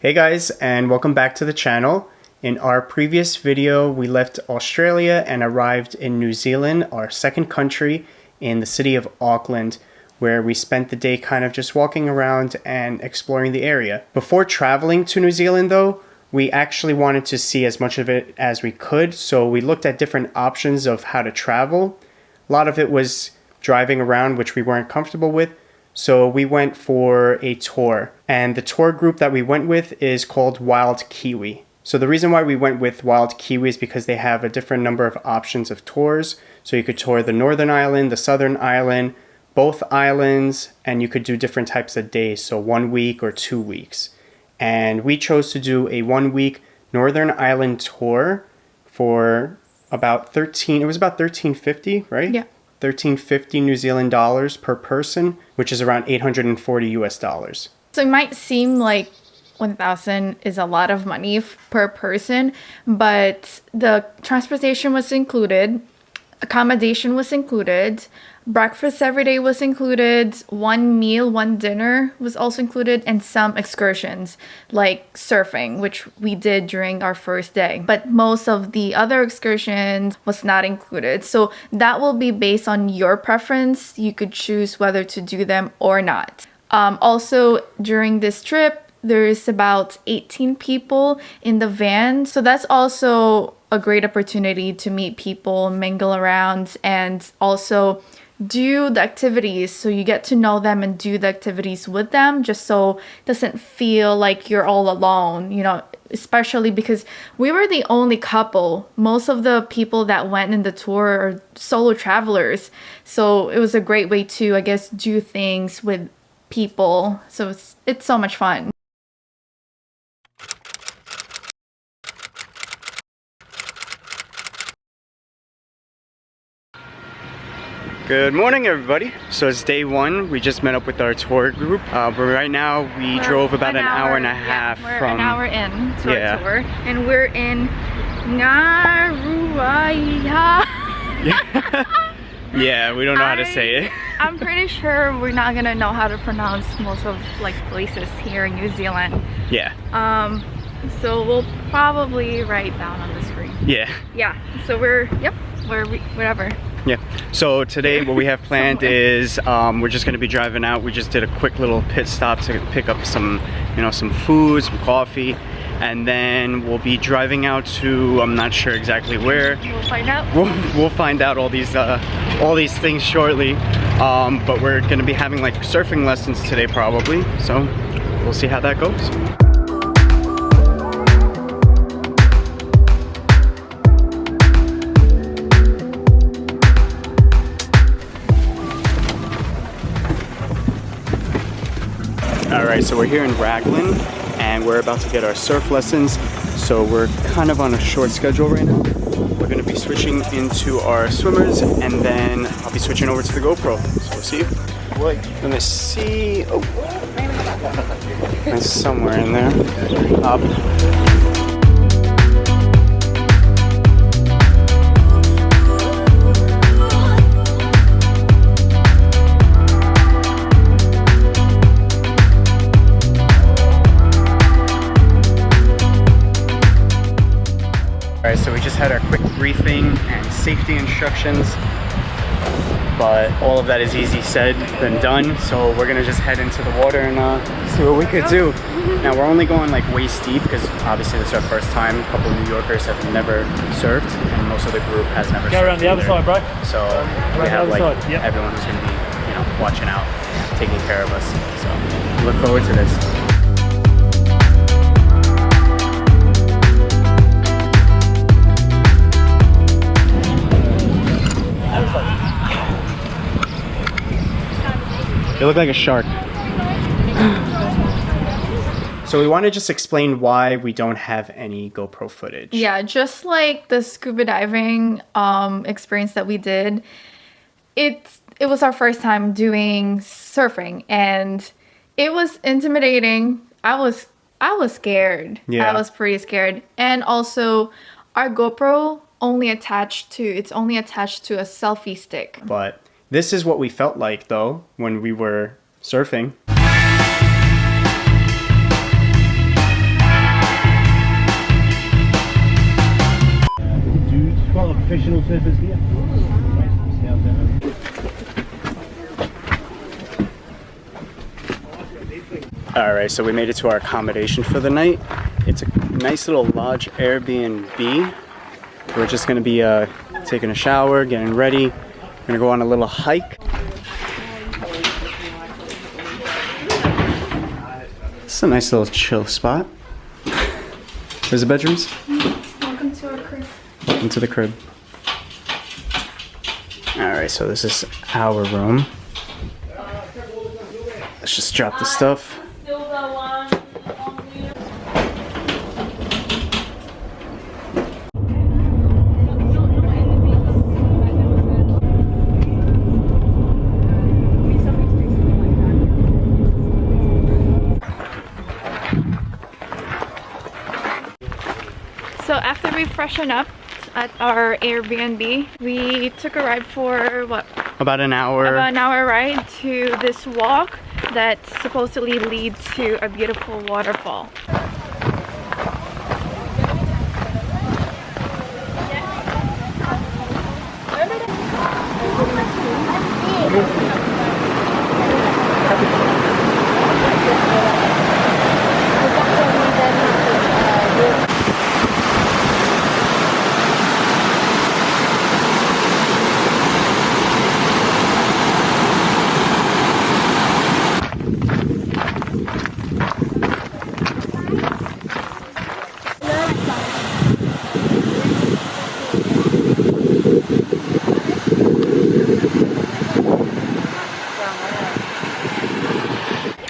Hey guys, and welcome back to the channel. In our previous video, we left Australia and arrived in New Zealand, our second country, in the city of Auckland, where we spent the day kind of just walking around and exploring the area. Before traveling to New Zealand though, we actually wanted to see as much of it as we could, so we looked at different options of how to travel. A lot of it was driving around, which we weren't comfortable with. So we went for a tour, and the tour group that we went with is called Wild Kiwi. So the reason why we went with Wild Kiwi is because they have a different number of options of tours. So you could tour the Northern Island, the Southern Island, both islands, and you could do different types of days, so 1 week or 2 weeks. And we chose to do a 1 week Northern Island tour for about $13.50, right? Yeah. $13.50 New Zealand dollars per person, which is around 840 US dollars. So it might seem like 1,000 is a lot of money per person, but the transportation was included, accommodation was included, breakfast every day was included, one meal, one dinner was also included, and some excursions like surfing, which we did during our first day. But most of the other excursions was not included. So that will be based on your preference. You could choose whether to do them or not. Also, during this trip, there's about 18 people in the van. So that's also a great opportunity to meet people, mingle around, and also do the activities, so you get to know them and do the activities with them, just so it doesn't feel like you're all alone, especially because we were the only couple. Most of the people that went in the tour are solo travelers, so it was a great way to, I guess, do things with people. So it's so much fun. Good morning, everybody. So it's day one. We just met up with our tour group. But right now we drove about an hour and a half we're an hour in to our tour, and we're in Ngaruaia. Yeah, we don't know how to say it. I'm pretty sure we're not gonna know how to pronounce most of places here in New Zealand. Yeah. So we'll probably write down on the screen. Yeah. Yeah. So we're whatever. Yeah, so today what we have planned is we're just going to be driving out. We just did a quick little pit stop to pick up some, some food, some coffee, and then we'll be driving out to, I'm not sure exactly where. We'll find out. We'll find out all these things shortly, but we're going to be having like surfing lessons today probably, so we'll see how that goes. Alright, so we're here in Raglan and we're about to get our surf lessons, so we're kind of on a short schedule right now. We're going to be switching into our swimmers and then I'll be switching over to the GoPro, so we'll see you. We're gonna see, oh, it's somewhere in there. Up. Alright, so we just had our quick briefing and safety instructions, but all of that is easy said than done, so we're gonna just head into the water and see what we could do. Now we're only going like waist deep because obviously this is our first time. A couple of New Yorkers have never surfed and most of the group has never surfed. Go around the other side, bro. So we have like everyone who's gonna be, watching out, taking care of us. So look forward to this. You look like a shark. So we want to just explain why we don't have any GoPro footage. Yeah, just like the scuba diving experience that we did, it was our first time doing surfing and it was intimidating. I was scared. Yeah. I was pretty scared. And also our GoPro only attached to a selfie stick. But this is what we felt like though when we were surfing. professional surfers here. All right, so we made it to our accommodation for the night. It's a nice little lodge Airbnb. We're just gonna be taking a shower, getting ready. We're gonna go on a little hike. It's a nice little chill spot. Where's the bedrooms? Welcome to our crib. Welcome to the crib. All right, so this is our room. Let's just drop the stuff. So after we freshened up at our Airbnb, we took a ride for what? About an hour. About an hour ride to this walk that supposedly leads to a beautiful waterfall.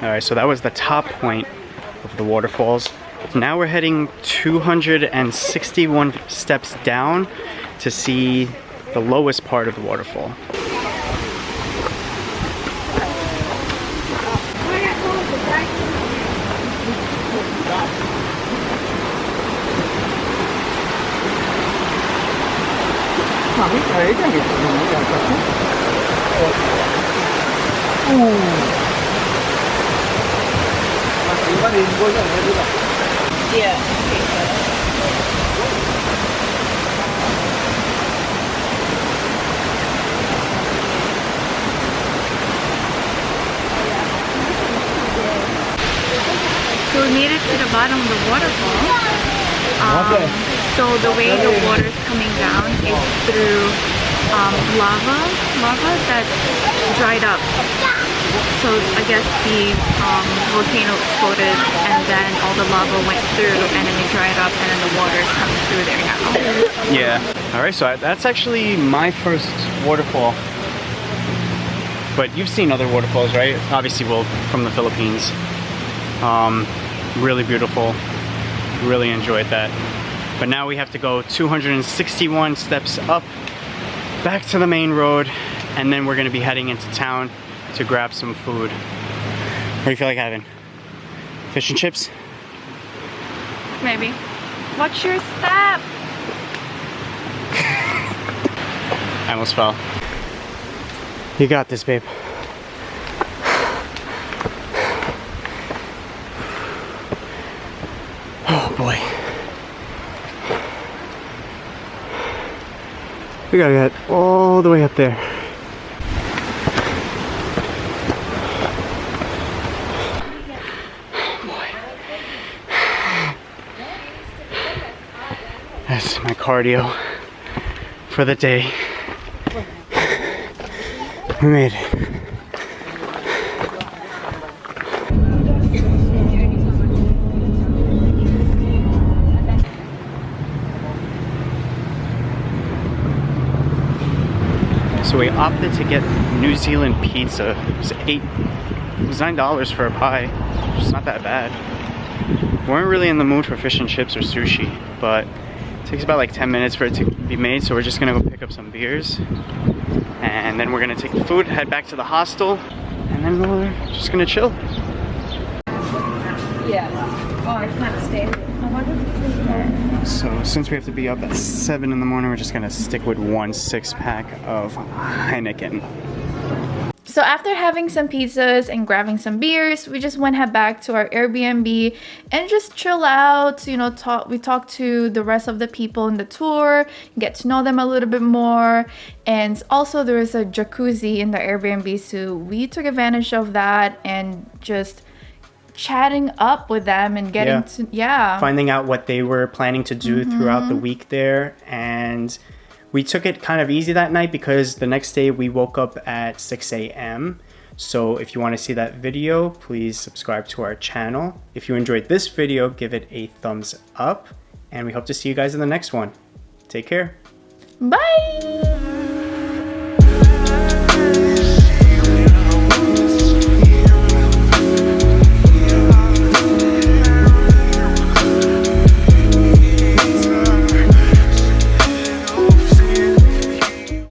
Alright, so that was the top point of the waterfalls. Now we're heading 261 steps down to see the lowest part of the waterfall. So we made it to the bottom of the waterfall. So the way the water is coming down is through lava that dried up. So I guess the volcano exploded and then all the lava went through and then it dried up and then the water is coming through there now. Yeah. Alright, so that's actually my first waterfall. But you've seen other waterfalls, right? Obviously, well, from the Philippines. Really beautiful. Really enjoyed that. But now we have to go 261 steps up, back to the main road, and then we're gonna be heading into town to grab some food. What do you feel like having? Fish and chips? Maybe. Watch your step! I almost fell. You got this, babe. Oh boy. We gotta get all the way up there. That's my cardio for the day. We made it. So we opted to get New Zealand pizza. It was $9 for a pie, which is not that bad. We weren't really in the mood for fish and chips or sushi, but it takes about like 10 minutes for it to be made, so we're just gonna go pick up some beers. And then we're gonna take the food, head back to the hostel, and then we're just gonna chill. Yeah. Oh, I can't stay. So since we have to be up at 7 in the morning, we're just gonna stick with 1 6-pack of Heineken. So after having some pizzas and grabbing some beers, we just head back to our Airbnb and just chill out, you know, we talked to the rest of the people in the tour, get to know them a little bit more. And also there is a jacuzzi in the Airbnb, so we took advantage of that and just chatting up with them and getting finding out what they were planning to do throughout the week there. And we took it kind of easy that night because the next day we woke up at 6 a.m. So if you want to see that video, please subscribe to our channel. If you enjoyed this video, give it a thumbs up, and we hope to see you guys in the next one. Take care. Bye.